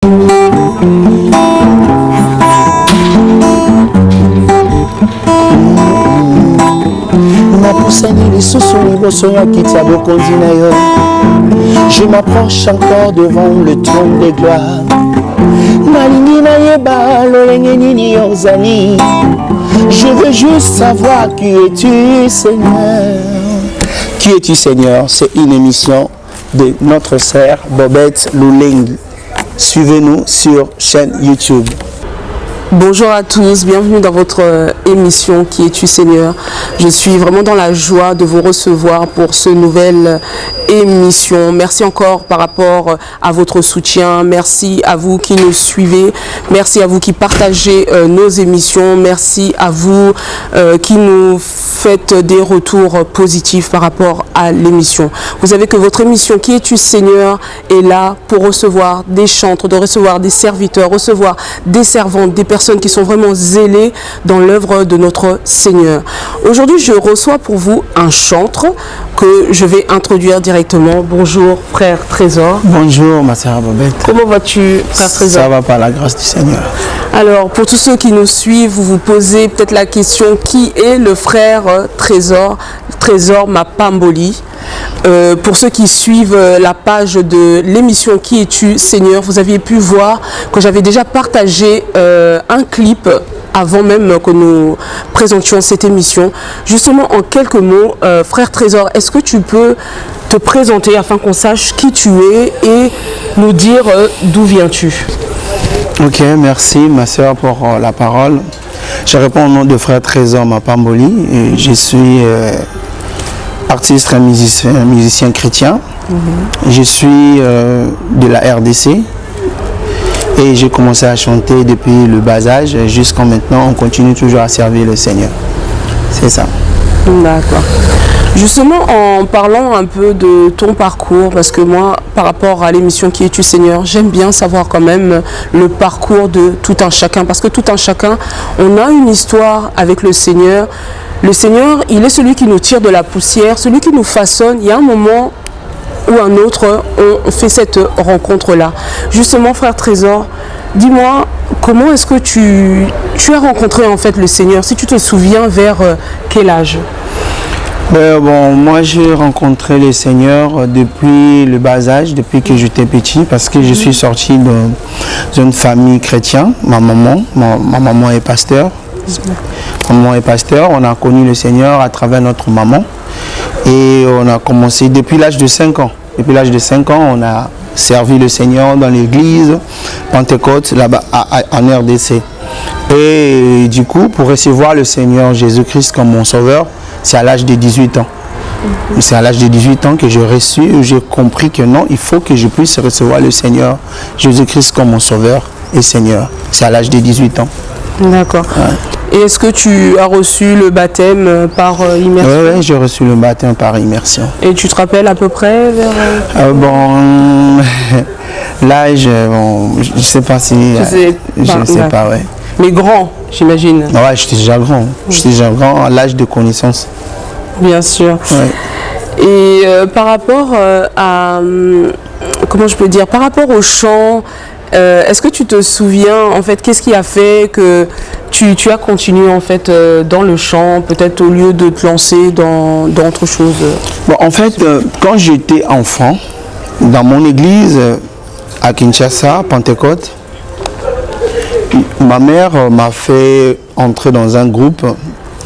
Je m'approche encore devant le trône de gloire. Je veux juste savoir qui es-tu, Seigneur. Qui es-tu, Seigneur? C'est une émission de notre sœur Bobette Loulengi. Suivez-nous sur chaîne YouTube. Bonjour à tous, bienvenue dans votre émission Qui es-tu Seigneur. Je suis vraiment dans la joie de vous recevoir pour ce nouvelle émission. Merci encore par rapport à votre soutien. Merci à vous qui nous suivez. Merci à vous qui partagez nos émissions. Merci à vous qui nous faites des retours positifs par rapport à l'émission. Vous savez que votre émission Qui es-tu Seigneur est là pour recevoir des chantres, de recevoir des serviteurs, recevoir des servantes, des personnes qui sont vraiment zélées dans l'œuvre de notre Seigneur. Aujourd'hui, je reçois pour vous un chantre que je vais introduire directement. Bonjour, frère Trésor. Bonjour, ma sœur Bobette. Comment vas-tu, frère Trésor? Ça va par la grâce du Seigneur. Alors, pour tous ceux qui nous suivent, vous vous posez peut-être la question, qui est le frère Trésor? Trésor Mapamboli. Pour ceux qui suivent la page de l'émission Qui es-tu Seigneur, vous aviez pu voir que j'avais déjà partagé un clip avant même que nous présentions cette émission. Justement, en quelques mots, frère Trésor, est-ce que tu peux te présenter afin qu'on sache qui tu es et nous dire d'où viens-tu? Ok, merci ma soeur pour la parole. Je réponds au nom de frère Trésor Mapamboli et je suis artiste et musicien chrétien. Je suis de la RDC et j'ai commencé à chanter depuis le bas âge jusqu'à maintenant. On continue toujours à servir le Seigneur. C'est ça. D'accord. Justement, en parlant un peu de ton parcours, parce que moi, par rapport à l'émission Qui es-tu Seigneur, j'aime bien savoir quand même le parcours de tout un chacun, parce que tout un chacun, on a une histoire avec le Seigneur. Le Seigneur, il est celui qui nous tire de la poussière, celui qui nous façonne. Il y a un moment ou un autre, on fait cette rencontre-là. Justement, frère Trésor, dis-moi, comment est-ce que tu as rencontré en fait le Seigneur? Si tu te souviens, vers quel âge? Moi j'ai rencontré le Seigneur depuis le bas âge, depuis que j'étais petit, parce que je suis sorti d'une famille chrétienne. Ma maman est pasteur. Maman est pasteur, on a connu le Seigneur à travers notre maman et on a commencé depuis l'âge de 5 ans. Depuis l'âge de 5 ans, on a servi le Seigneur dans l'église Pentecôte là-bas en RDC. Et du coup, pour recevoir le Seigneur Jésus-Christ comme mon sauveur, c'est à l'âge de 18 ans. C'est à l'âge de 18 ans que j'ai compris que non, il faut que je puisse recevoir le Seigneur Jésus-Christ comme mon sauveur et Seigneur. C'est à l'âge de 18 ans. D'accord. Ouais. Et est-ce que tu as reçu le baptême par immersion? Oui, j'ai reçu le baptême par immersion. Et tu te rappelles à peu près vers... L'âge, je ne sais pas si... Je ne sais pas, ouais. Mais grand, j'imagine. Ouais, j'étais déjà grand. J'étais déjà grand à l'âge de connaissance. Bien sûr. Ouais. Et par rapport à... Comment je peux dire? Par rapport au chant... est-ce que tu te souviens, en fait, qu'est-ce qui a fait que tu as continué, en fait, dans le chant, peut-être au lieu de te lancer dans autre chose? En fait, quand j'étais enfant, dans mon église à Kinshasa, Pentecôte, ma mère m'a fait entrer dans un groupe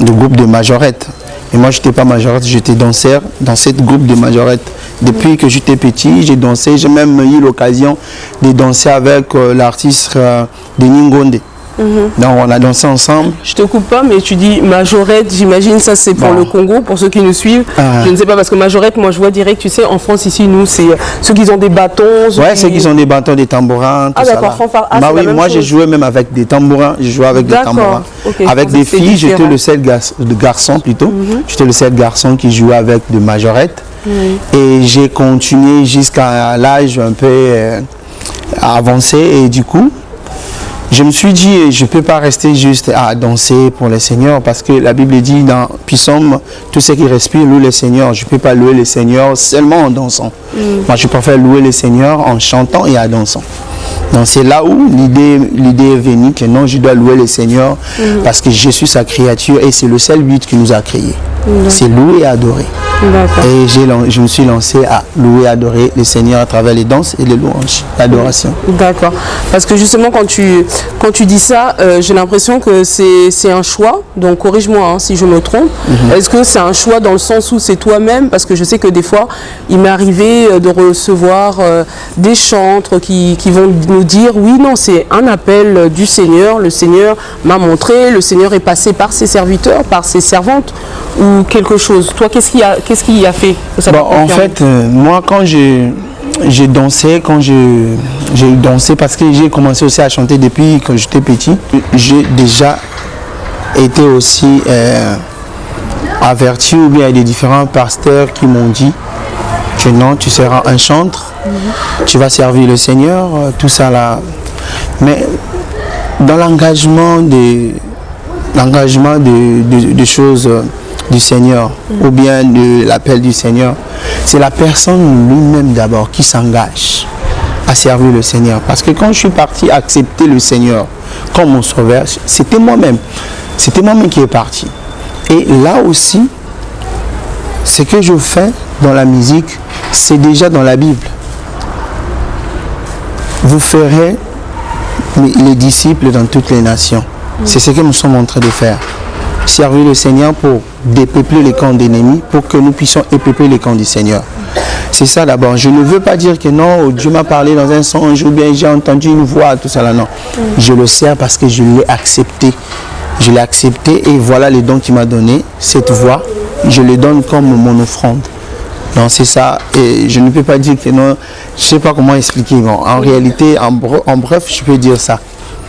de majorettes. Et moi, je n'étais pas majorette, j'étais danseur dans ce groupe de majorettes. Depuis que j'étais petit, j'ai dansé. J'ai même eu l'occasion de danser avec l'artiste Denis Ngonde. Donc, on a dansé ensemble. Je te coupe pas, mais tu dis majorette, j'imagine, ça c'est pour le Congo, pour ceux qui nous suivent. Je ne sais pas, parce que majorette, moi je vois direct, tu sais, en France, ici, nous, c'est ceux qui ont des bâtons. Ouais, ceux qui ont des bâtons, des tambourins, tout ça. D'accord, fanfare. Oui, moi j'ai joué même avec des tambourins. J'ai joué avec des tambourins. Okay, avec des filles, j'étais le seul garçon plutôt. J'étais le seul garçon qui jouait avec des majorettes. Et j'ai continué jusqu'à l'âge un peu avancé. Et du coup, je me suis dit, je ne peux pas rester juste à danser pour le Seigneur, parce que la Bible dit dans Psaume, tout ce qui respire loue le Seigneur. Je ne peux pas louer le Seigneur seulement en dansant. Moi, je préfère louer le Seigneur en chantant et en dansant. Donc c'est là où l'idée est venue que non, je dois louer le Seigneur parce que je suis sa créature et c'est le seul but qui nous a créés. C'est louer et adorer. Et je me suis lancé à louer et adorer le Seigneur à travers les danses et les louanges, l'adoration. D'accord. Parce que justement, quand tu dis ça, j'ai l'impression que c'est un choix. Donc, corrige-moi hein, si je me trompe. Est-ce que c'est un choix dans le sens où c'est toi-même? Parce que je sais que des fois, il m'est arrivé de recevoir des chantres qui vont nous dire, oui, non, c'est un appel du Seigneur. Le Seigneur m'a montré, le Seigneur est passé par ses serviteurs, par ses servantes ou quelque chose. Toi, qu'est-ce qui a fait que ça en fait, moi, quand j'ai dansé, j'ai dansé parce que j'ai commencé aussi à chanter depuis que j'étais petit. J'ai déjà été aussi averti ou bien il y a des différents pasteurs qui m'ont dit que non, tu seras un chantre, tu vas servir le Seigneur, tout ça là. Mais dans l'engagement des choses du Seigneur ou bien de l'appel du Seigneur, c'est la personne lui-même d'abord qui s'engage à servir le Seigneur. Parce que quand je suis parti accepter le Seigneur comme mon sauveur, c'était moi-même qui est parti. Et là aussi, ce que je fais dans la musique, c'est déjà dans la Bible. Vous ferez les disciples dans toutes les nations. C'est ce que nous sommes en train de faire. Servir le Seigneur pour dépeupler les camps d'ennemis, pour que nous puissions épeupler les camps du Seigneur. C'est ça d'abord. Je ne veux pas dire que non, Dieu m'a parlé dans un songe ou bien j'ai entendu une voix, tout ça là, non. Je le sers parce que je l'ai accepté. Je l'ai accepté et voilà les dons qu'il m'a donné. Cette voix, je le donne comme mon offrande. Donc c'est ça. Et je ne peux pas dire que non, je ne sais pas comment expliquer. Bon, en réalité, en bref, je peux dire ça.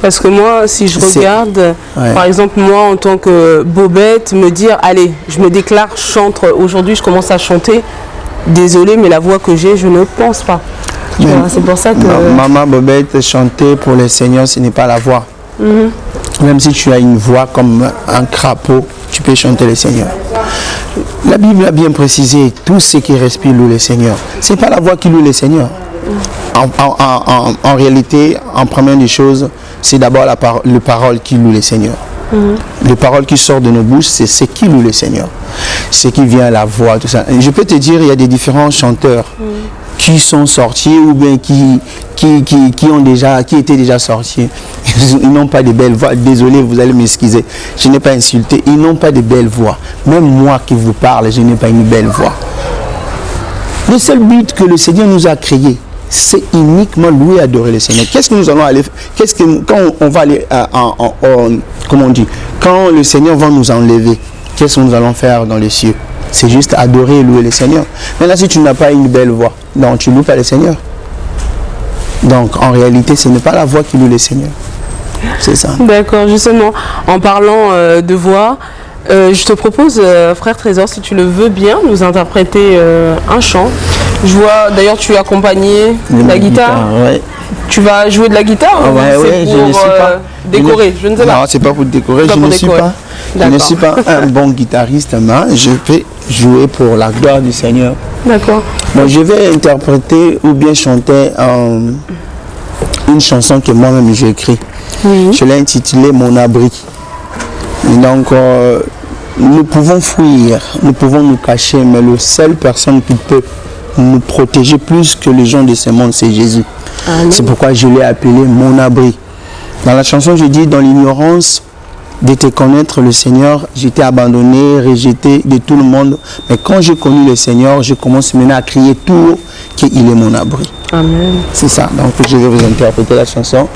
Parce que moi, si je regarde, par exemple, moi, en tant que bobette, me dire, allez, je me déclare chantre, aujourd'hui, je commence à chanter, désolé, mais la voix que j'ai, je ne pense pas. C'est pour ça que... Maman bobette, chanter pour le Seigneur, ce n'est pas la voix. Même si tu as une voix comme un crapaud, tu peux chanter le Seigneur. La Bible a bien précisé, tout ce qui respire loue le Seigneur. Ce n'est pas la voix qui loue le Seigneur. En réalité, en première des choses, c'est d'abord le parole qui loue le Seigneur. Les paroles qui sortent de nos bouches, c'est ce qui loue le Seigneur. Ce qui vient à la voix, tout ça. Et je peux te dire, il y a des différents chanteurs qui sont sortis ou bien qui étaient déjà sortis. Ils n'ont pas de belles voix. Désolé, vous allez m'excuser. Je n'ai pas insulté. Ils n'ont pas de belles voix. Même moi qui vous parle, je n'ai pas une belle voix. Le seul but que le Seigneur nous a créé, c'est uniquement louer et adorer le Seigneur. Qu'est-ce que nous allons aller faire? Quand on va aller comment on dit, quand le Seigneur va nous enlever, qu'est-ce que nous allons faire dans les cieux? C'est juste adorer et louer le Seigneur. Maintenant, si tu n'as pas une belle voix, donc tu ne loues pas le Seigneur. Donc en réalité, ce n'est pas la voix qui loue le Seigneur. C'est ça. D'accord, justement, en parlant de voix, je te propose, frère Trésor, si tu le veux bien, nous interpréter un chant. Je vois, d'ailleurs, tu es accompagné de la guitare. Ouais. Tu vas jouer de la guitare ou c'est pour décorer? Je ne sais pas. Non, c'est pas pour décorer. Je ne suis pas un bon guitariste, mais je peux jouer pour la gloire du Seigneur. D'accord. Bon, je vais interpréter ou bien chanter une chanson que moi-même j'ai écrite. Je l'ai intitulée Mon abri. Donc, nous pouvons fuir, nous pouvons nous cacher, mais la seule personne qui peut nous protéger plus que les gens de ce monde, c'est Jésus. C'est pourquoi je l'ai appelé Mon abri. Dans la chanson, je dis, dans l'ignorance de te connaître, le Seigneur, j'étais abandonné, rejeté de tout le monde. Mais quand j'ai connu le Seigneur, je commence maintenant à crier tout haut qu'il est mon abri. Amen. C'est ça. Donc je vais vous interpréter la chanson.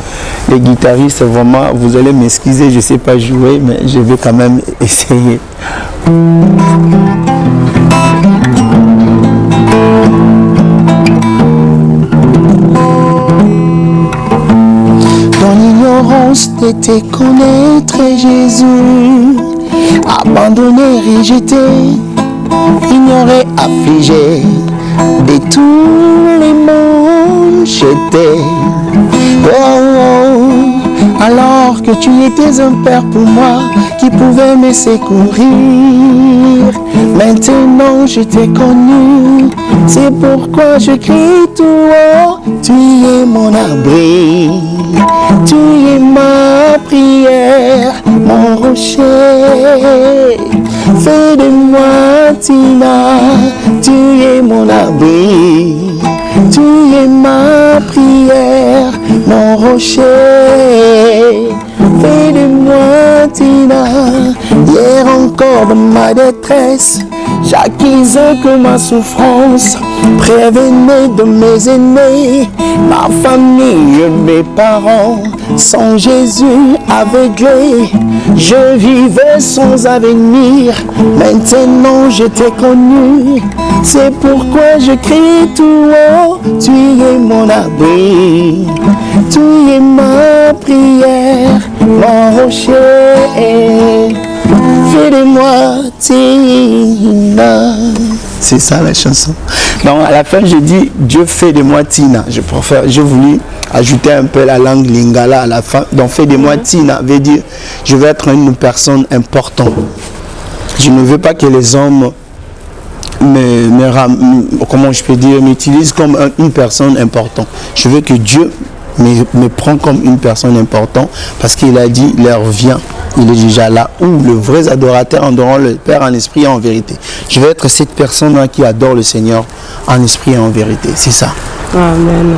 Les guitaristes, vraiment, vous allez m'excuser, je ne sais pas jouer, mais je vais quand même essayer. Dans l'ignorance de te connaître, Jésus, abandonné, rejeté, ignoré, affligé, de tous les mondes j'étais. Alors que tu étais un père pour moi qui pouvait me secourir. Maintenant je t'ai connu, c'est pourquoi je crie tout haut. Tu es mon abri, tu es ma prière, mon rocher. Fais de moi Tina, tu es mon abri, tu es ma prière, mon rocher. Fais de moi Tina, hier encore dans ma détresse, j'accusais que ma souffrance prévenait de mes aînés, ma famille, mes parents. Sans Jésus aveuglé, je vivais sans avenir. Maintenant je t'ai connu, c'est pourquoi je crie tout haut. Tu es mon abri, tu es ma prière, mon rocher. Fais de moi Tina. C'est ça la chanson. Donc à la fin je dis Dieu fait de moi Tina. J'ai voulu ajouter un peu la langue lingala à la fin. Donc fais de moi Tina veut dire je veux être une personne importante. Je ne veux pas que les hommes comment je peux dire, m'utilisent comme une personne importante. Je veux que Dieu me prend comme une personne importante parce qu'il a dit l'heure vient. Il est déjà là où le vrai adorateur adorant le Père en esprit et en vérité. Je vais être cette personne-là qui adore le Seigneur en esprit et en vérité. C'est ça. Amen.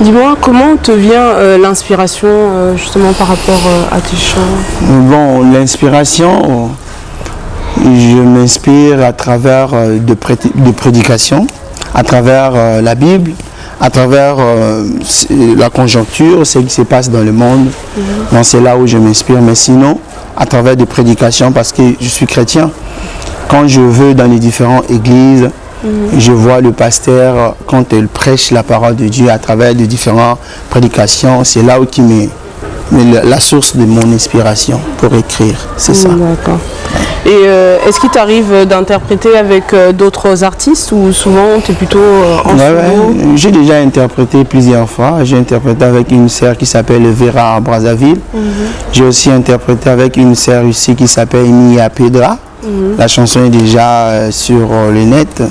Dis-moi, comment te vient l'inspiration justement par rapport à tes chants? Bon, l'inspiration, je m'inspire à travers de prédications, à travers la Bible, à travers la conjoncture, ce qui se passe dans le monde. Donc c'est là où je m'inspire. Mais sinon, à travers des prédications, parce que je suis chrétien, quand je vais dans les différentes églises, je vois le pasteur, quand il prêche la parole de Dieu à travers les différentes prédications, c'est là où la source de mon inspiration pour écrire. C'est ça. D'accord. Et est-ce qu'il t'arrive d'interpréter avec d'autres artistes ou souvent tu es plutôt en solo? J'ai déjà interprété plusieurs fois. J'ai interprété avec une sœur qui s'appelle Vera à Brazzaville. J'ai aussi interprété avec une sœur ici qui s'appelle Mia Pedra. La chanson est déjà sur le net.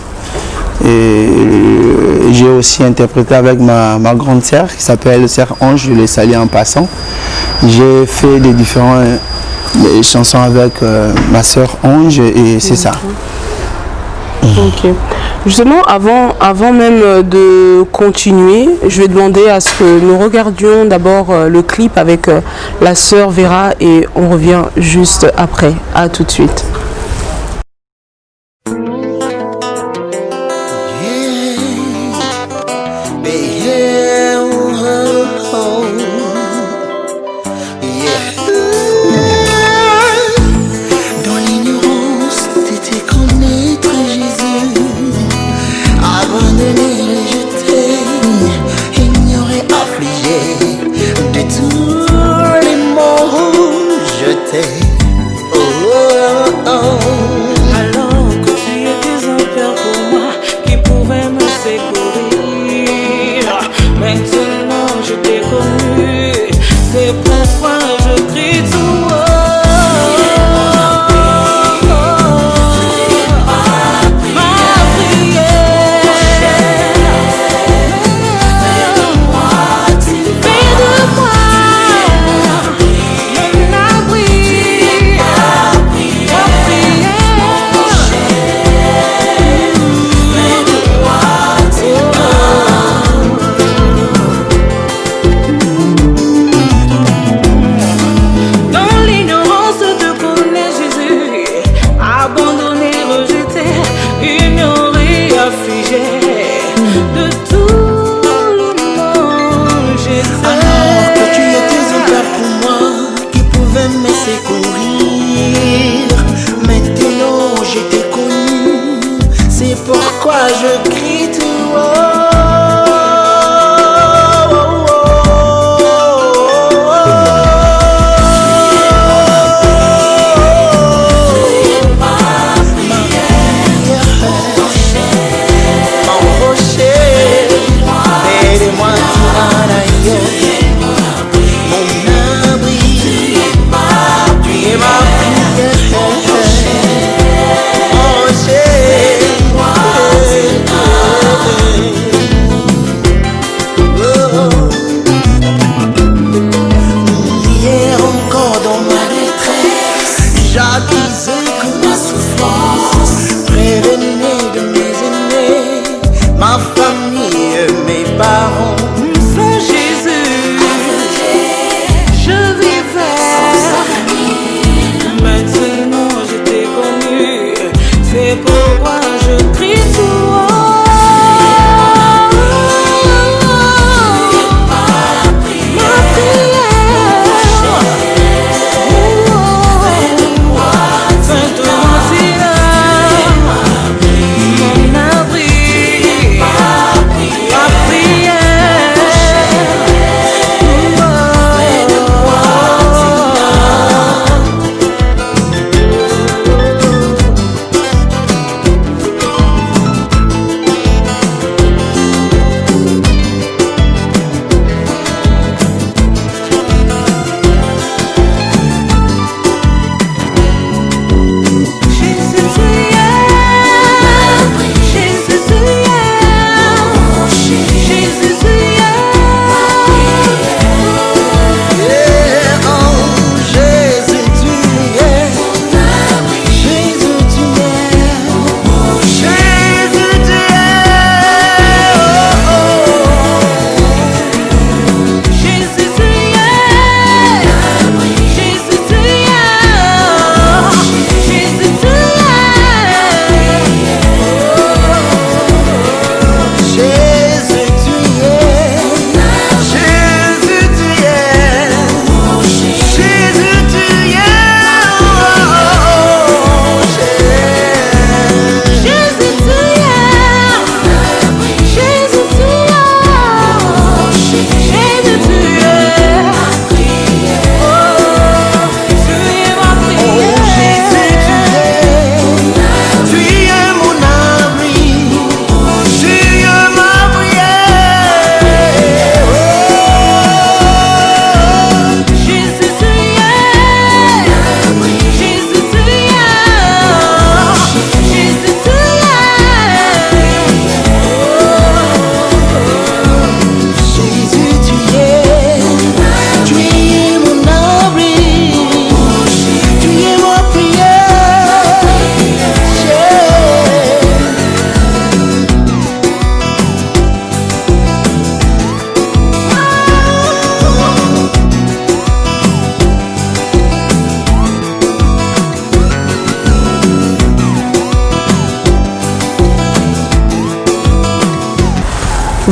Et j'ai aussi interprété avec ma grande sœur qui s'appelle Sœur Ange, je l'ai saluée en passant. J'ai fait des différentes chansons avec ma sœur Ange et c'est ça. Ok. Justement, avant même de continuer, je vais demander à ce que nous regardions d'abord le clip avec la sœur Vera et on revient juste après. À tout de suite.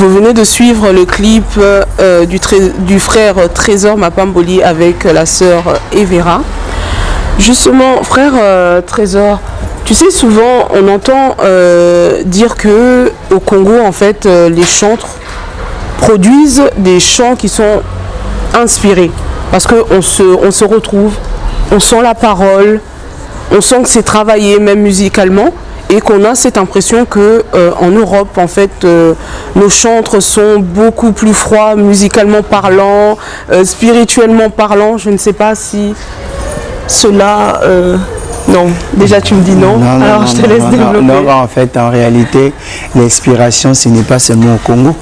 Vous venez de suivre le clip du frère Trésor Mapamboli avec la sœur Evera. Justement, frère Trésor, tu sais, souvent on entend dire que au Congo, en fait, les chantres produisent des chants qui sont inspirés. Parce qu'on se retrouve, on sent la parole, on sent que c'est travaillé même musicalement. Et qu'on a cette impression que en Europe, en fait, nos chantres sont beaucoup plus froids, musicalement parlant, spirituellement parlant. Je ne sais pas si cela... non, déjà tu me dis non, alors je te laisse développer. Non, en fait, en réalité, l'inspiration, ce n'est pas seulement au Congo.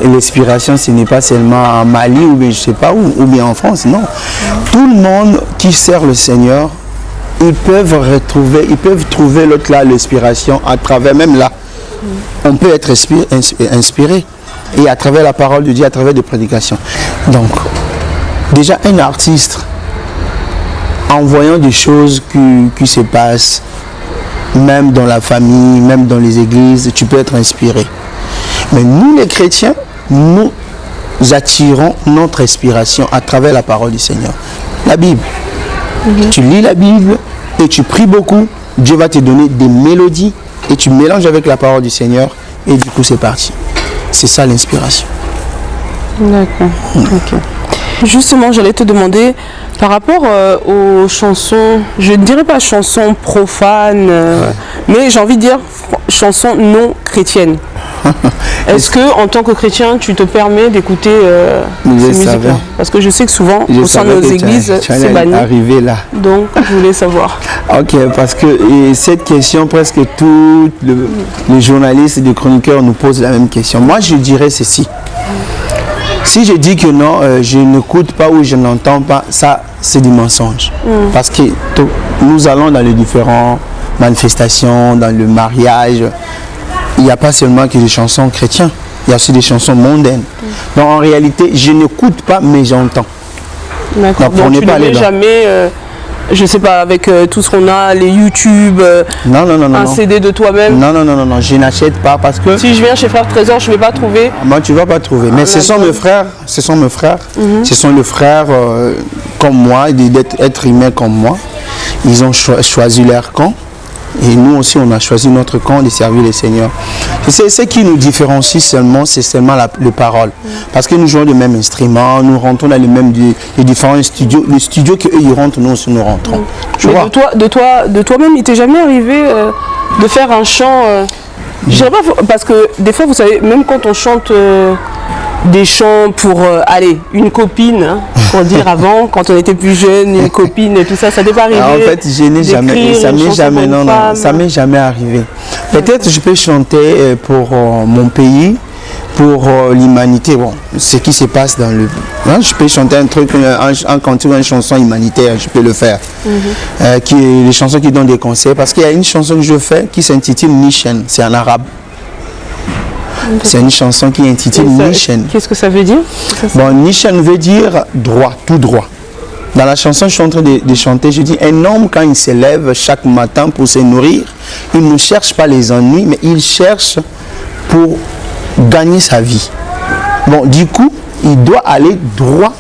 L'inspiration, ce n'est pas seulement en Mali ou bien je ne sais pas où, ou bien en France, non. Tout le monde qui sert le Seigneur, ils peuvent trouver l'autre là, l'inspiration à travers, même là. On peut être inspiré. Et à travers la parole de Dieu, à travers des prédications. Donc, déjà un artiste, en voyant des choses qui se passent, même dans la famille, même dans les églises, tu peux être inspiré. Mais nous les chrétiens, nous attirons notre inspiration à travers la parole du Seigneur. La Bible. Tu lis la Bible et tu pries beaucoup, Dieu va te donner des mélodies et tu mélanges avec la parole du Seigneur et du coup c'est parti. C'est ça l'inspiration. D'accord. Okay. Justement, j'allais te demander par rapport aux chansons, je ne dirais pas chansons profanes, mais j'ai envie de dire chansons non chrétiennes. Est-ce que en tant que chrétien, tu te permets d'écouter ces musiques-là? Parce que je sais que souvent, au sein de nos églises, c'est banni. Arrivé là. Donc, je voulais savoir. Ok, parce que cette question, presque tous les journalistes et les chroniqueurs nous posent la même question. Moi, je dirais ceci. Si je dis que non, je n'écoute pas ou je n'entends pas, ça, c'est du mensonge. Parce que nous allons dans les différentes manifestations, dans le mariage. Il n'y a pas seulement que des chansons chrétiennes, il y a aussi des chansons mondaines. Donc en réalité, je n'écoute pas, mais j'entends. D'accord. Donc tu ne mets jamais, je ne sais pas, avec tout ce qu'on a, les YouTube, un CD de toi-même. Non, je n'achète pas parce que... Si je viens chez Frère Trésor, je ne vais pas trouver. Moi, tu ne vas pas trouver. Mais ce sont mes frères, ce sont les frères comme moi, d'être humains comme moi. Ils ont choisi leur camp. Et nous aussi, on a choisi notre camp de servir le Seigneur. C'est ce qui nous différencie seulement, c'est seulement les paroles. Parce que nous jouons le même instrument, nous rentrons dans les différents studios. Les studios qu'eux ils rentrent, nous aussi nous rentrons. Mais de toi-même, il t'est jamais arrivé de faire un chant je dirais pas, parce que des fois, vous savez, même quand on chante des chants pour, une copine, hein, pour dire avant, quand on était plus jeune, une copine et tout ça, ça t'est pas arrivé? En fait, je n'ai jamais, ça m'est jamais arrivé. Peut-être je peux chanter pour mon pays, pour l'humanité. Bon, ce qui se passe dans le... Hein, je peux chanter un truc, un cantique, une chanson humanitaire, je peux le faire. Les chansons qui donnent des conseils, parce qu'il y a une chanson que je fais qui s'intitule Nishan, c'est en arabe. C'est une chanson qui est intitulée Nishan. Qu'est-ce que ça veut dire? Bon, Nishan veut dire droit, tout droit. Dans la chanson, je suis en train de chanter, je dis, un homme quand il se lève chaque matin pour se nourrir, il ne cherche pas les ennuis, mais il cherche pour gagner sa vie. Bon, du coup, il doit aller droit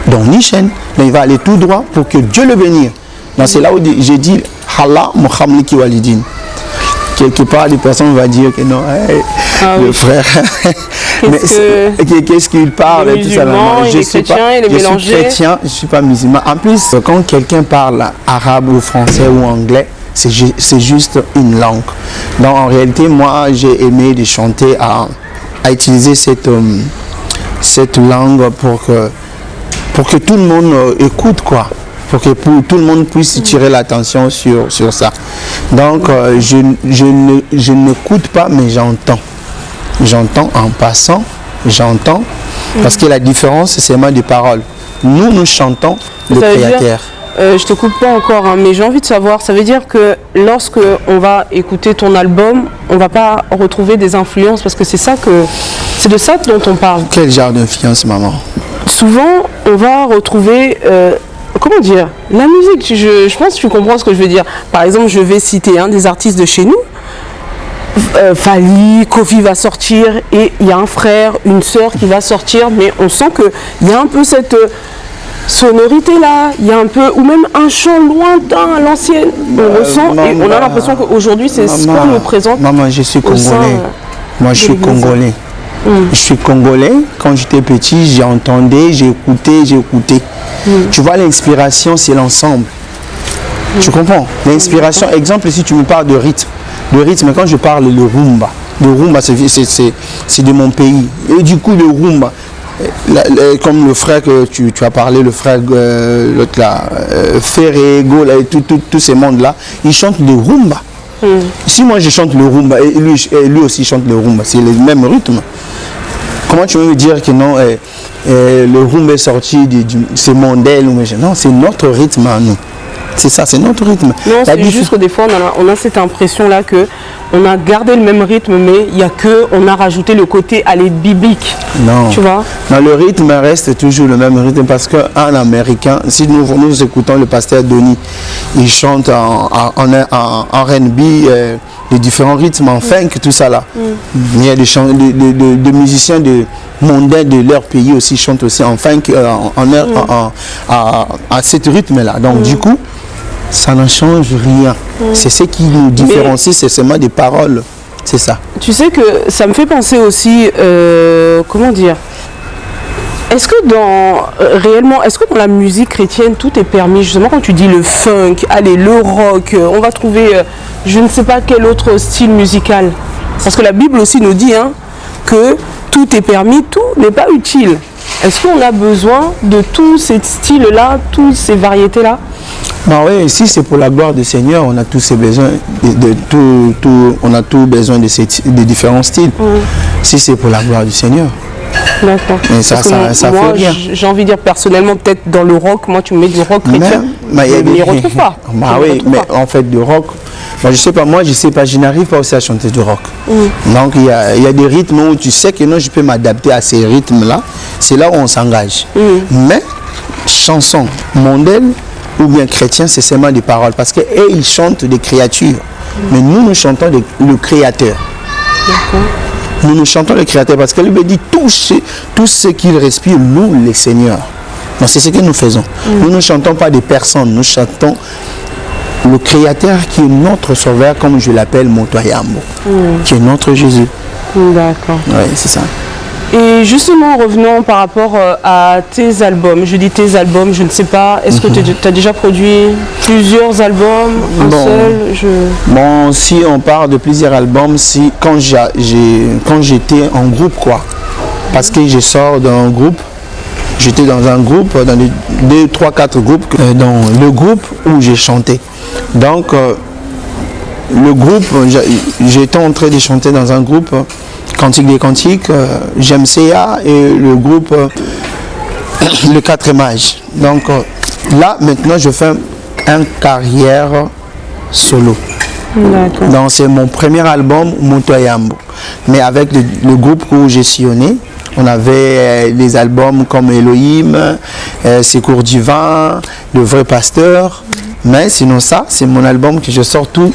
dans Nishan. Donc, il va aller tout droit pour que Dieu le bénisse. Donc, c'est là où j'ai dit, Allah Muhamliki Walidin. Quelque part, les personnes vont dire que non, le frère, qu'est-ce qu'il parle et tout ça. Je suis chrétien, je ne suis pas musulman. En plus, quand quelqu'un parle arabe ou français ou anglais, c'est juste une langue. Donc en réalité, moi, j'ai aimé de chanter à utiliser cette langue pour que tout le monde écoute, quoi. Pour que tout le monde puisse tirer l'attention sur ça. Donc, je n'écoute pas, mais j'entends. J'entends en passant, j'entends. Parce que la différence, c'est seulement des paroles. Nous chantons le Créateur. Je te coupe pas encore, hein, mais j'ai envie de savoir, ça veut dire que lorsque on va écouter ton album, on va pas retrouver des influences, parce que c'est de ça dont on parle. Quel genre d'influence, maman? Souvent, on va retrouver... comment dire, la musique, je pense que tu comprends ce que je veux dire. Par exemple, je vais citer un des artistes de chez nous. Fali, Kofi va sortir et il y a un frère, une sœur qui va sortir, mais on sent qu'il y a un peu cette sonorité là, il y a un peu, ou même un chant lointain à l'ancienne, on ressent et on a l'impression qu'aujourd'hui c'est ce qu'on nous présente. Maman, je suis congolais. Moi je suis congolais. Je suis congolais. Quand j'étais petit, j'ai entendu, j'ai écouté. Tu vois, l'inspiration, c'est l'ensemble. Tu comprends? L'inspiration, exemple, si tu me parles de rythme, quand je parle le rumba c'est de mon pays. Et du coup, le rumba, comme le frère que tu as parlé, le frère l'autre là, Ferré, Gola et tous ces mondes-là, ils chantent le rumba. Si moi je chante le rumba et lui aussi chante le rumba, c'est le même rythme. Comment tu veux me dire que non, le rumba est sorti c'est Mondel ou non, c'est notre rythme à nous. C'est ça, c'est notre rythme. Non, c'est juste que des fois on a cette impression là que on a gardé le même rythme, mais il y a on a rajouté le côté biblique. Non. Tu vois? Non, le rythme reste toujours le même rythme parce qu'un Américain, si nous écoutons le pasteur Donny, il chante en R&B, les différents rythmes en funk, tout ça là. Il y a des musiciens mondains de leur pays aussi chantent aussi en funk, à ce rythme là. Donc du coup, ça ne change rien. C'est ce qui nous différencie, c'est seulement des paroles. C'est ça. Tu sais que ça me fait penser aussi, comment dire, est-ce que réellement, est-ce que dans la musique chrétienne, tout est permis? Justement, quand tu dis le funk, allez, le rock, on va trouver, je ne sais pas quel autre style musical. Parce que la Bible aussi nous dit que tout est permis, tout n'est pas utile. Est-ce qu'on a besoin de tous ces styles-là, toutes ces variétés-là? Ben oui, si c'est pour la gloire du Seigneur, on a tous ces besoins on a tout besoin de différents styles. Si c'est pour la gloire du Seigneur. D'accord. Mais ça fait rien. J'ai envie de dire personnellement, peut-être dans le rock, moi tu me mets du rock chrétien, je ne m'y retrouve pas. Bah oui, mais en fait du rock, ben, je sais pas, je n'arrive pas aussi à chanter du rock. Donc il y a des rythmes où tu sais que non, je peux m'adapter à ces rythmes-là. C'est là où on s'engage. Mais chanson mondaine ou bien chrétien, c'est seulement des paroles. Parce qu'eux, ils chantent des créatures. Mais nous chantons le Créateur. Nous chantons le Créateur parce que lui dit tout ce qu'il respire loue le Seigneur. Donc c'est ce que nous faisons. Nous ne chantons pas des personnes, nous chantons le Créateur qui est notre Sauveur, comme je l'appelle Motoyambo, qui est notre Jésus. D'accord. Oui, c'est ça. Et justement, revenons par rapport à tes albums. Je dis tes albums, je ne sais pas. Est-ce que tu as déjà produit plusieurs albums, un seul? Bon, si on parle de plusieurs albums, quand j'étais en groupe, quoi. Parce que je sors d'un groupe, j'étais dans un groupe, dans 2, 3, 4 groupes, dans le groupe où j'ai chanté. Donc, le groupe, j'étais en train de chanter dans un groupe, Cantique des Cantiques, JMCA et le groupe Le 4 Mages. Donc là, maintenant, je fais une carrière solo. Donc c'est mon premier album, Motoyambo. Mais avec le groupe où j'ai sillonné, on avait des albums comme Elohim, Secours Divin, Le Vrai Pasteur. Mais sinon ça, c'est mon album que je sors tout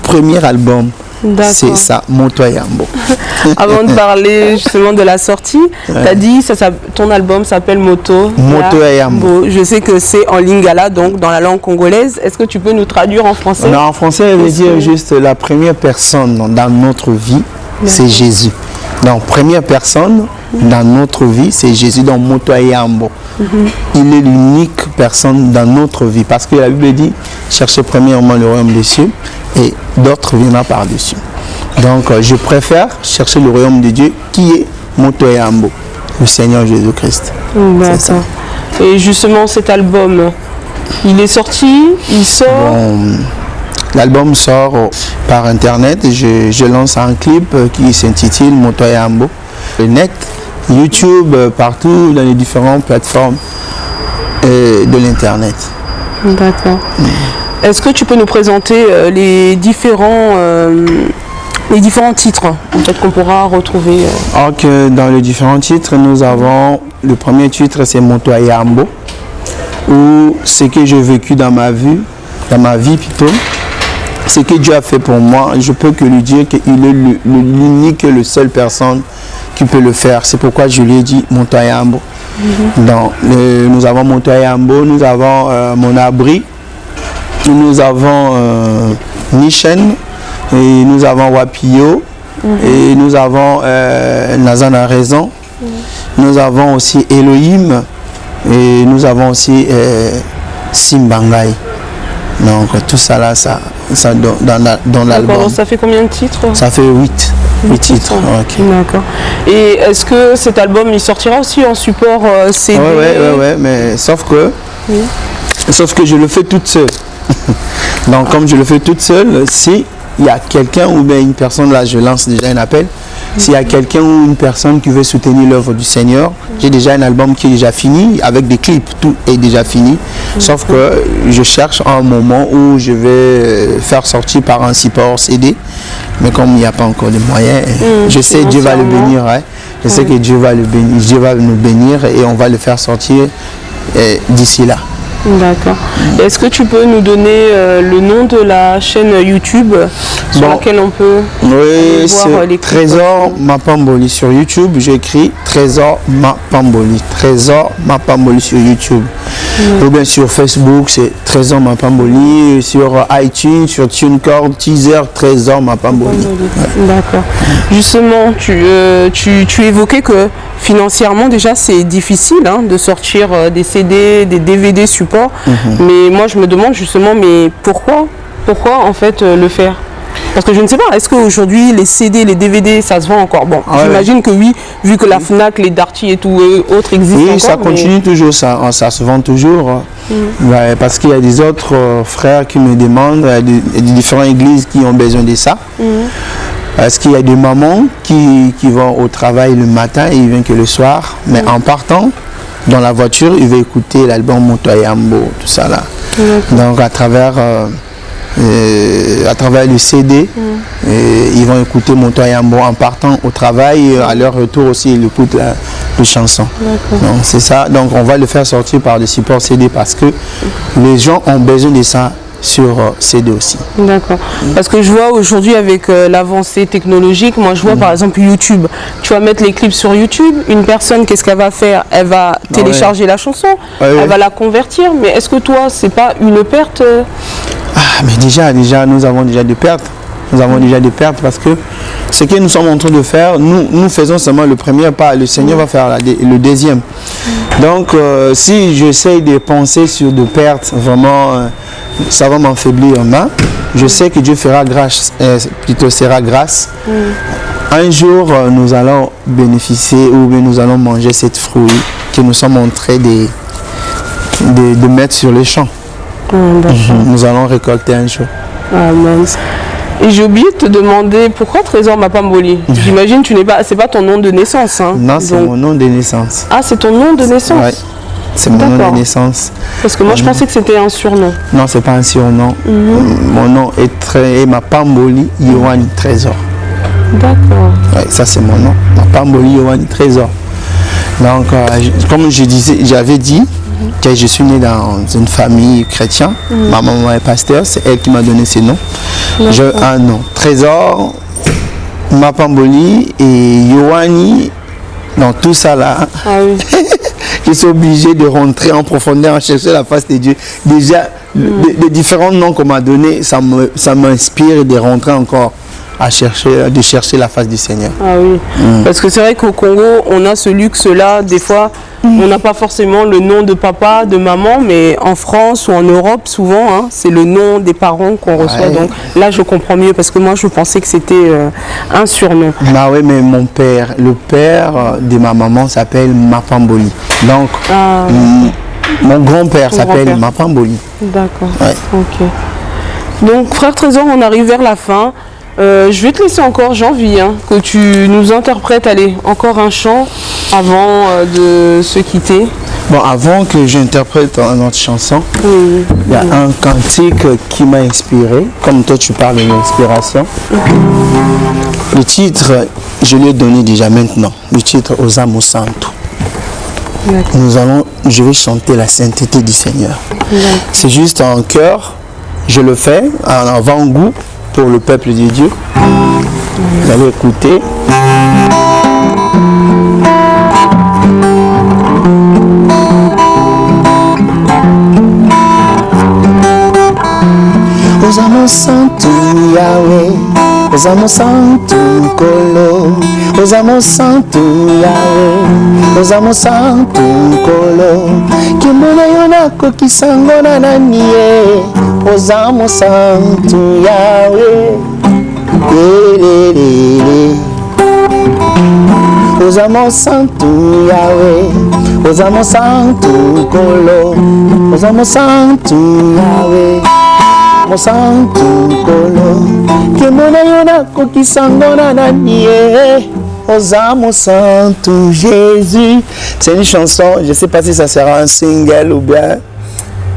premier album. C'est ça, Motoyambo. Avant de parler justement de la sortie, tu as dit ton album s'appelle Motoyambo. Je sais que c'est en lingala, donc dans la langue congolaise. Est-ce que tu peux nous traduire en français? Non, en français, elle veut dire juste la première personne dans notre vie, c'est Jésus. Donc, première personne dans notre vie, c'est Jésus dans Motoyambo. Il est l'unique personne dans notre vie. Parce que la Bible dit, cherchez premièrement le royaume des cieux et d'autres viendront par-dessus. Donc, je préfère chercher le royaume de Dieu qui est Motoyambo, le Seigneur Jésus-Christ. C'est ça. Et justement, cet album, il est sorti, il sort? L'album sort par internet. Je lance un clip qui s'intitule Motoyambo. Le net, YouTube, partout dans les différentes plateformes de l'internet. D'accord. Est-ce que tu peux nous présenter les différents titres qu'on pourra retrouver Dans les différents titres, nous avons le premier titre, c'est Motoyambo, ou ce que j'ai vécu dans ma vie plutôt. ce que Dieu a fait pour moi, je peux que lui dire qu'il est l'unique et le seul personne qui peut le faire. C'est pourquoi je lui ai dit Montoyambo. Nous avons Montoyambo, nous avons mon abri, nous avons Nichen, et nous avons Wapio, et nous avons Nazan a raison, nous avons aussi Elohim, et nous avons aussi Simbangai. Donc tout ça là, ça dans l'album. Ça fait combien de titres? Ça fait 8 titres. Okay. D'accord. Et est-ce que cet album il sortira aussi en support CD? Ouais, mais sauf que je le fais toute seule. Donc comme je le fais toute seule, si il y a quelqu'un ou bien une personne, là je lance déjà un appel, s'il y a quelqu'un ou une personne qui veut soutenir l'œuvre du Seigneur, j'ai déjà un album qui est déjà fini, avec des clips, tout est déjà fini, sauf que je cherche un moment où je vais faire sortir par un support CD, mais comme il n'y a pas encore de moyens, je sais que Dieu va le bénir, je sais que Dieu va nous bénir et on va le faire sortir d'ici là. D'accord. Est-ce que tu peux nous donner le nom de la chaîne YouTube sur laquelle on peut voir les Trésor Mapamboli sur YouTube. J'ai écrit Trésor Mapamboli. Trésor Mapamboli sur YouTube. Ou bien sur Facebook, c'est Trésor Mapamboli. Sur iTunes, sur TuneCore, Teaser, Trésor Mapamboli. D'accord. Justement, tu évoquais que financièrement déjà c'est difficile de sortir des CD, des DVD support. Mais moi je me demande justement, mais pourquoi en fait le faire? Parce que je ne sais pas, est-ce qu'aujourd'hui les CD, les DVD ça se vend encore? Bon, j'imagine que oui, vu que la FNAC, les Darty et tout autres existent encore. Oui, ça continue toujours, ça se vend toujours. Parce qu'il y a des autres frères qui me demandent, il y a des différentes églises qui ont besoin de ça. Parce qu'il y a des mamans qui vont au travail le matin et ils viennent que le soir. Mais en partant dans la voiture, ils vont écouter l'album Montoyambo, tout ça là. Donc à travers le CD, ils vont écouter Montoyambo en partant au travail. À leur retour aussi, ils écoutent les chansons. Donc c'est ça. Donc on va le faire sortir par le support CD parce que les gens ont besoin de ça sur CD aussi. D'accord. Parce que je vois aujourd'hui avec l'avancée technologique, moi je vois par exemple YouTube, tu vas mettre les clips sur YouTube, une personne qu'est-ce qu'elle va faire? Elle va télécharger la chanson, elle va la convertir, mais est-ce que toi c'est pas une perte? Mais déjà nous avons déjà des pertes. Nous avons déjà des pertes parce que ce que nous sommes en train de faire, nous faisons seulement le premier pas, le Seigneur va faire le deuxième. Donc si j'essaye de penser sur des pertes, vraiment ça va m'affaiblir. Je sais que Dieu fera grâce, plutôt sera grâce. Un jour nous allons bénéficier ou bien nous allons manger cette fruit que nous sommes en train de mettre sur les champs. Nous allons récolter un jour. Amen. Et j'ai oublié de te demander pourquoi Trésor Mapamboli. J'imagine que c'est pas ton nom de naissance. Non, c'est mon nom de naissance. Ah, c'est ton nom de naissance? Oui, c'est mon nom de naissance. Parce que moi je pensais que c'était un surnom. Non, c'est pas un surnom. Mon nom est Mapamboli Yohani Trésor. D'accord. Oui, ça c'est mon nom. Mapamboli Yohani Trésor. Donc, comme j'avais dit, que je suis né dans une famille chrétienne. Ma maman est pasteur, c'est elle qui m'a donné ces noms. J'ai un nom. Trésor, Mapamboli et Yohani. Dans tout ça là, je suis obligé de rentrer en profondeur, en chercher la face de Dieu. Déjà, les différents noms qu'on m'a donnés, ça m'inspire de rentrer encore de chercher la face du Seigneur. Ah oui, parce que c'est vrai qu'au Congo, on a ce luxe-là, des fois, on n'a pas forcément le nom de papa, de maman, mais en France ou en Europe, souvent, c'est le nom des parents qu'on reçoit. Donc là, je comprends mieux, parce que moi, je pensais que c'était un surnom. Bah oui, mais mon père, le père de ma maman s'appelle Mapamboli. Donc, mon grand-père s'appelle Mapamboli. D'accord, ok. Donc, frère Trésor, on arrive vers la fin. Je vais te laisser encore, j'ai envie que tu nous interprètes, allez, encore un chant avant de se quitter. Bon, avant que j'interprète notre chanson, il y a un cantique qui m'a inspiré, comme toi tu parles de l'inspiration. Le titre, je l'ai donné déjà maintenant, le titre Osamu Santo. Je vais chanter la sainteté du Seigneur. C'est juste en chœur. Je le fais en avant-goût pour le peuple de Dieu. Vous allez écouter. Osamo Santo Yahweh, Osamo Santo Kolo, Osamo Santo Yahweh, Osamo Santo Kolo, Kimona Yonako Kisangona Nanie, Osamo Santo Yahweh, Osamo Santo Yahweh, Osamo Santo Kolo, Osamo Santo Yahweh. Santo Kolo, Kimona Yonako Kisangona Nanie, Osamo Santo Jésus. C'est une chanson, je ne sais pas si ça sera un single ou bien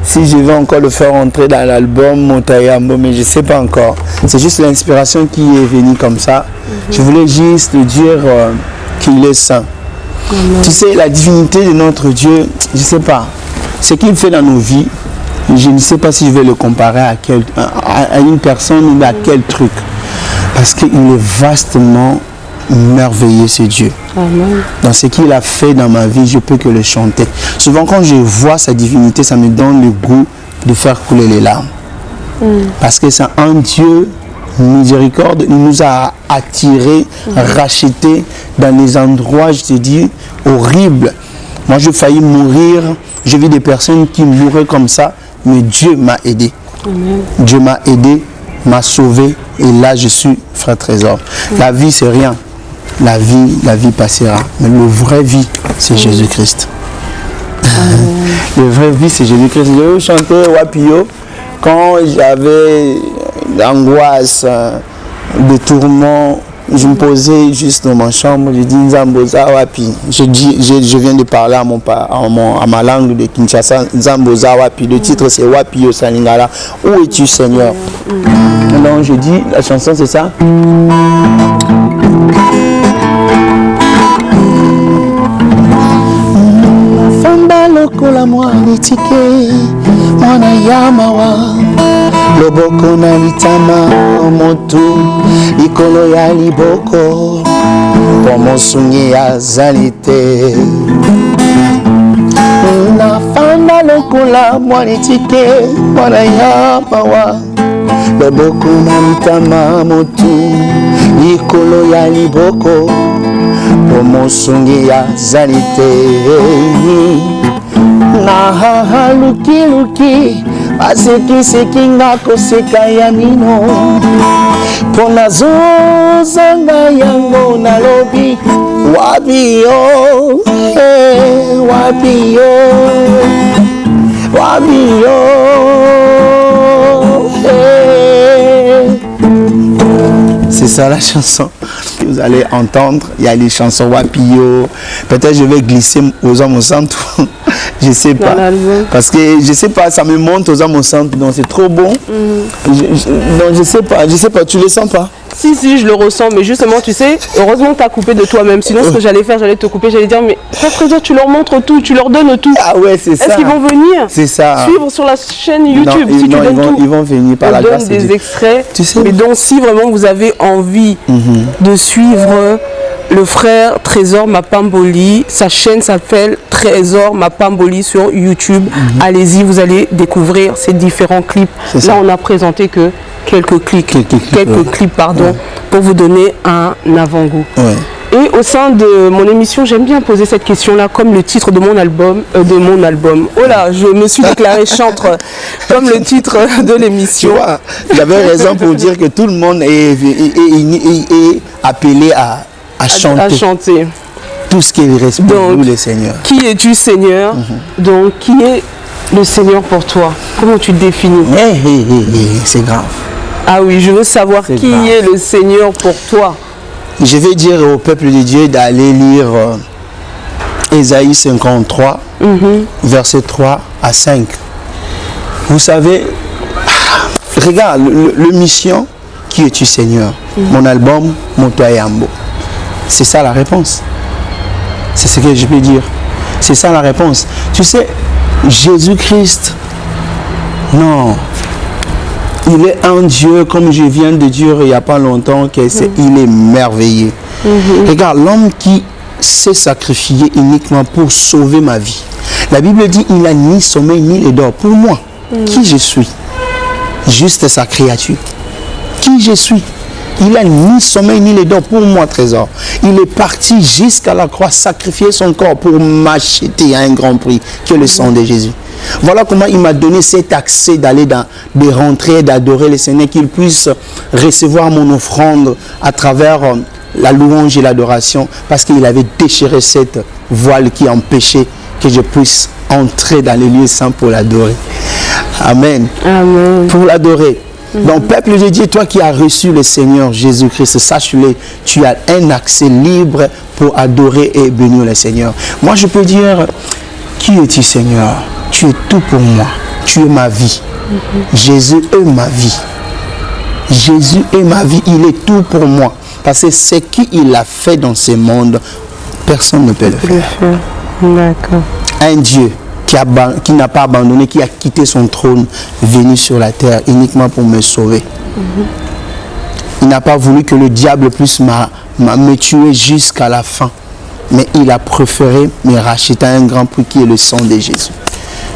si je vais encore le faire entrer dans l'album Montayambo, mais je ne sais pas encore. C'est juste l'inspiration qui est venue comme ça. Je voulais juste dire qu'il est saint. Tu sais, la divinité de notre Dieu, je ne sais pas, ce qu'il fait dans nos vies, je ne sais pas si je vais le comparer à une personne ou à quel truc. Parce qu'il est vastement merveilleux, ce Dieu. Amen. Dans ce qu'il a fait dans ma vie, je peux que le chanter. Souvent, quand je vois sa divinité, ça me donne le goût de faire couler les larmes. Parce que c'est un Dieu miséricorde. Il nous a attirés, rachetés dans des endroits, je te dis, horribles. Moi, j'ai failli mourir. J'ai vu des personnes qui mouraient comme ça. Mais Dieu m'a aidé. Amen. Dieu m'a aidé, m'a sauvé. Et là, je suis frère trésor. La vie, c'est rien. La vie passera. Mais le vrai vie, c'est Jésus-Christ. Le vrai vie, c'est Jésus-Christ. Je chantais Wapio quand j'avais l'angoisse, des tourments. Je me posais juste dans ma chambre, je dis Nzamboza Wapi. Je viens de parler à ma langue de Kinshasa, Nzamboza Wapi. Le titre c'est Wapi Yo Salingala. Où es-tu, Seigneur? Donc je dis, la chanson c'est ça. Famba lokola mwana tike, mwana yamawa. Loboko na litama motu likolo ya liboko pomosungi ya zalite na fanda lokola mwanitike mwana ya mawa loboko na litama motu likolo ya liboko pomosungi ya zalite na haha luki asekiseki nga koseka ya mino mpona zozanga yango nalobi wabiyo wabiyo wabiyo c'est ça la chanson que vous allez entendre. Il y a les chansons Wapio. Peut-être je vais glisser aux hommes au centre. Je sais pas. Parce que je sais pas, ça me monte aux hommes au centre. Donc c'est trop bon. Donc je sais pas, tu le sens pas? Si, je le ressens, mais justement, tu sais, heureusement que tu as coupé de toi-même. Sinon, ce que j'allais faire, j'allais te couper, j'allais dire, mais frère, tu leur montres tout, tu leur donnes tout. Ah ouais, c'est ça. Est-ce qu'ils vont venir suivre sur la chaîne YouTube? Non, si tu donnes tout, ils vont venir par la grâce de Dieu. Des extraits. Tu sais, mais donc, si vraiment vous avez envie de suivre le frère Trésor Mapamboli, sa chaîne s'appelle Trésor Mapamboli sur YouTube. Allez-y, vous allez découvrir ces différents clips. Là, on n'a présenté que quelques clips, pour vous donner un avant-goût. Ouais. Et au sein de mon émission, j'aime bien poser cette question-là comme le titre de mon album. Oh là, je me suis déclarée chantre comme le titre de l'émission. Tu vois, j'avais raison pour dire que tout le monde est appelé à chanter. Tout ce qui reste pour nous, le Seigneur. Qui es-tu, Seigneur? Donc, qui est le Seigneur pour toi? Comment tu te définis? C'est grave. Ah oui, je veux savoir qui est le Seigneur pour toi. Je vais dire au peuple de Dieu d'aller lire Ésaïe 53, versets 3 à 5. Vous savez, regarde, le mission, qui es-tu, Seigneur? Mon album, Montayambo. C'est ça la réponse. C'est ce que je peux dire. C'est ça la réponse. Tu sais, Jésus-Christ, non. Il est un Dieu, comme je viens de dire il n'y a pas longtemps, il est merveilleux. Regarde, l'homme qui s'est sacrifié uniquement pour sauver ma vie. La Bible dit, il n'a ni sommeil ni les dors. Pour moi, qui je suis? Juste sa créature. Qui je suis? Il n'a ni sommeil ni les dors. Pour moi, trésor. Il est parti jusqu'à la croix, sacrifier son corps pour m'acheter à un grand prix, qui est le sang de Jésus. Voilà comment il m'a donné cet accès d'aller de rentrer, d'adorer le Seigneur, qu'il puisse recevoir mon offrande à travers la louange et l'adoration, parce qu'il avait déchiré cette voile qui empêchait que je puisse entrer dans les lieux saints pour l'adorer. Amen. Amen. Pour l'adorer. Donc, peuple de Dieu, toi qui as reçu le Seigneur Jésus-Christ, sache-le, tu as un accès libre pour adorer et bénir le Seigneur. Moi, je peux dire, qui es-tu, Seigneur? Tu es tout pour moi. Tu es ma vie. Jésus est ma vie. Jésus est ma vie. Il est tout pour moi. Parce que ce qu'il a fait dans ce monde, personne ne peut le faire. D'accord. Un Dieu qui n'a pas abandonné, qui a quitté son trône, venu sur la terre uniquement pour me sauver. Il n'a pas voulu que le diable puisse me tuer jusqu'à la fin. Mais il a préféré me racheter à un grand prix qui est le sang de Jésus.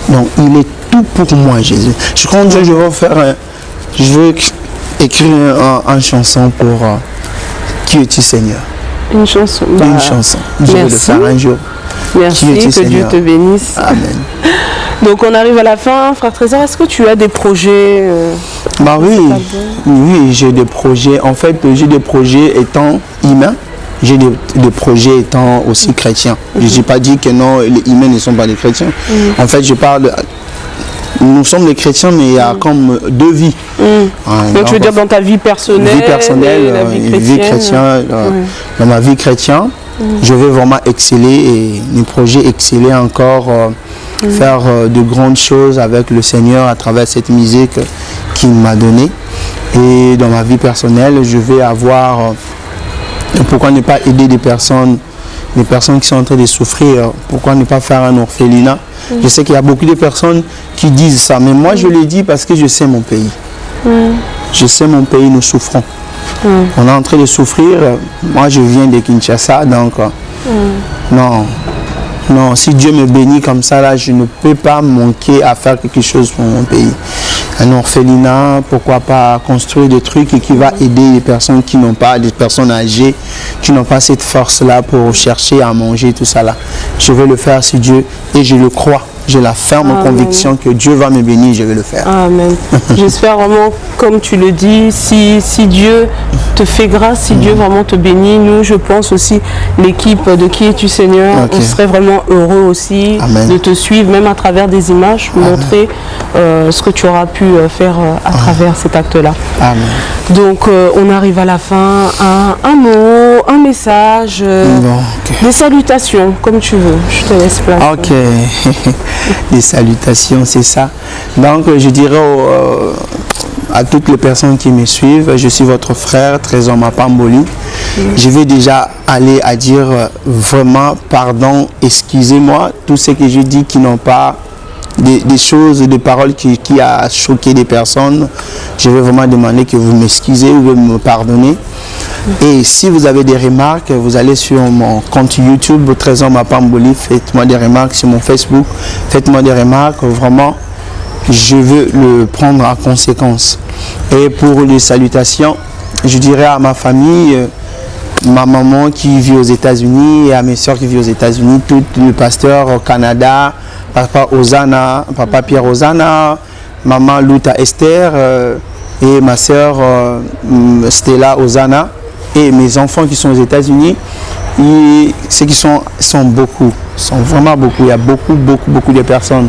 Donc il est tout pour moi, Jésus. Je crois que je veux écrire une chanson pour Qui es-tu, Seigneur? Une chanson. Une chanson. Je vais le faire un jour. Merci, que Dieu te bénisse. Amen. Donc on arrive à la fin, frère Trésor, est-ce que tu as des projets Oui, j'ai des projets. En fait, j'ai des projets étant humains, j'ai des projets étant aussi chrétiens. Je n'ai pas dit que non, les humains ne sont pas des chrétiens. En fait, je parle... Nous sommes des chrétiens, mais il y a comme deux vies. Donc je veux dire dans ta vie personnelle, vie chrétienne. Dans ma vie chrétienne, je vais vraiment exceller et mes projets exceller encore, faire de grandes choses avec le Seigneur à travers cette musique qu'il m'a donnée. Et dans ma vie personnelle, je vais avoir, pourquoi ne pas aider des personnes qui sont en train de souffrir, pourquoi ne pas faire un orphelinat? Je sais qu'il y a beaucoup de personnes qui disent ça, mais moi je le dis parce que je sais mon pays. Je sais mon pays, nous souffrons. On est en train de souffrir. Moi je viens de Kinshasa, donc non, si Dieu me bénit comme ça, là, je ne peux pas manquer à faire quelque chose pour mon pays. Un orphelinat, pourquoi pas construire des trucs qui va aider les personnes qui n'ont pas, des personnes âgées, qui n'ont pas cette force-là pour chercher à manger, tout ça là. Je vais le faire si Dieu, et je le crois. J'ai la ferme conviction que Dieu va me bénir, je vais le faire. Amen. J'espère vraiment, comme tu le dis, si Dieu te fait grâce, si Dieu vraiment te bénit, nous, je pense aussi, l'équipe de Qui es-tu, Seigneur, on serait vraiment heureux aussi de te suivre, même à travers des images, montrer ce que tu auras pu faire à travers cet acte-là. Donc, on arrive à la fin. Un mot, un message, des salutations, comme tu veux. Je te laisse place. Ok. Des salutations, c'est ça. Donc, je dirais à toutes les personnes qui me suivent, je suis votre frère, Trésor Mapamboli. Je vais déjà aller à dire vraiment pardon, excusez-moi, tout ce que je dis qui n'ont pas des choses, des paroles qui a choqué des personnes. Je vais vraiment demander que vous m'excusez ou me pardonnez. Et si vous avez des remarques, vous allez sur mon compte YouTube, Trésor Mapamboli, faites-moi des remarques sur mon Facebook, faites-moi des remarques, vraiment, je veux le prendre en conséquence. Et pour les salutations, je dirais à ma famille, ma maman qui vit aux États-Unis et à mes soeurs qui vivent aux États-Unis, tout le pasteur au Canada, papa Osana, papa Pierre Osana, maman Luta Esther et ma soeur Stella Osana. Et mes enfants qui sont aux États-Unis, ceux qui sont beaucoup, sont vraiment beaucoup. Il y a beaucoup de personnes.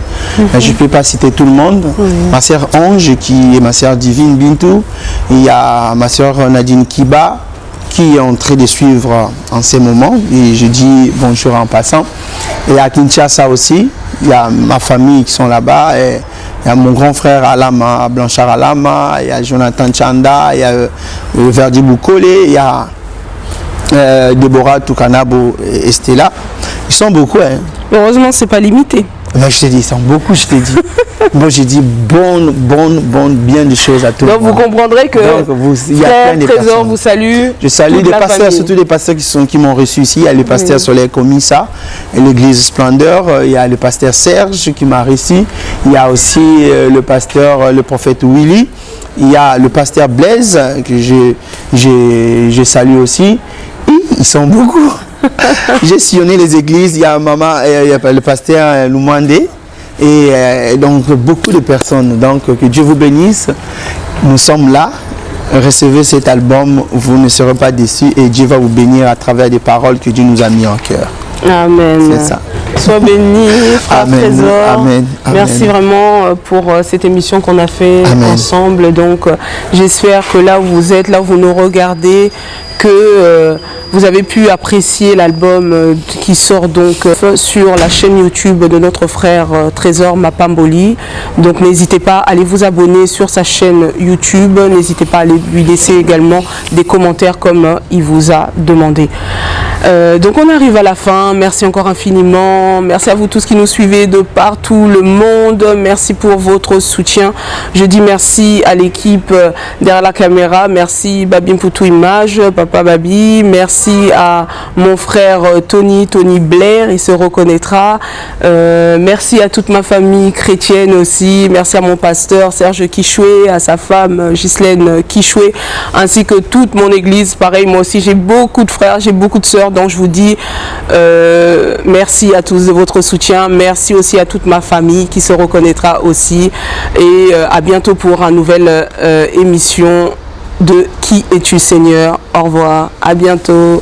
Je ne peux pas citer tout le monde. Ma sœur Ange, qui est ma sœur Divine Bintou. Il y a ma sœur Nadine Kiba, qui est en train de suivre en ces moments. Et je dis bonjour en passant. Et à Kinshasa aussi, il y a ma famille qui sont là-bas. Il y a mon grand frère Alama, Blanchard Alama, il y a Jonathan Chanda, il y a Verdi Boukole, il y a Deborah Toukanabo et Stella. Ils sont beaucoup. Heureusement, ce n'est pas limité. Mais je t'ai dit, ils sont beaucoup, je t'ai dit. Moi, j'ai dit bien des choses à tout le monde. Donc, vous comprendrez que il y a plein de Trésor personnes. vous salue. Je salue les pasteurs, famille. surtout les pasteurs qui m'ont reçu ici. Il y a le pasteur Soleil Komissa, l'église Splendeur. Il y a le pasteur Serge qui m'a reçu. Il y a aussi le pasteur, le prophète Willy. Il y a le pasteur Blaise que je salue aussi. Et ils sont beaucoup. J'ai sillonné les églises. Il y a il y a le pasteur Lumande. Et donc beaucoup de personnes. Donc que Dieu vous bénisse. Nous sommes là. Recevez cet album, vous ne serez pas déçus et Dieu va vous bénir à travers des paroles que Dieu nous a mis en cœur. Amen. C'est ça. Sois béni, frère Amen. Trésor. Amen. Merci vraiment pour cette émission qu'on a fait ensemble. Donc j'espère que là où vous êtes, là où vous nous regardez, que vous avez pu apprécier l'album qui sort donc sur la chaîne YouTube de notre frère Trésor Mapamboli. Donc n'hésitez pas à aller vous abonner sur sa chaîne YouTube. N'hésitez pas à aller lui laisser également des commentaires comme il vous a demandé. Donc on arrive à la fin. Merci encore infiniment. Merci à vous tous qui nous suivez de partout le monde. Merci pour votre soutien. Je dis merci à l'équipe derrière la caméra. Merci Babim Poutou Image, Papa Babi. Merci à mon frère Tony Blair, il se reconnaîtra. Merci à toute ma famille chrétienne aussi. Merci à mon pasteur Serge Kichoué, à sa femme Ghislaine Kichoué, ainsi que toute mon église. Pareil, moi aussi j'ai beaucoup de frères, j'ai beaucoup de sœurs. Donc je vous dis merci à tous de votre soutien. Merci aussi à toute ma famille qui se reconnaîtra aussi. Et à bientôt pour une nouvelle émission de Qui es-tu Seigneur. Au revoir, à bientôt.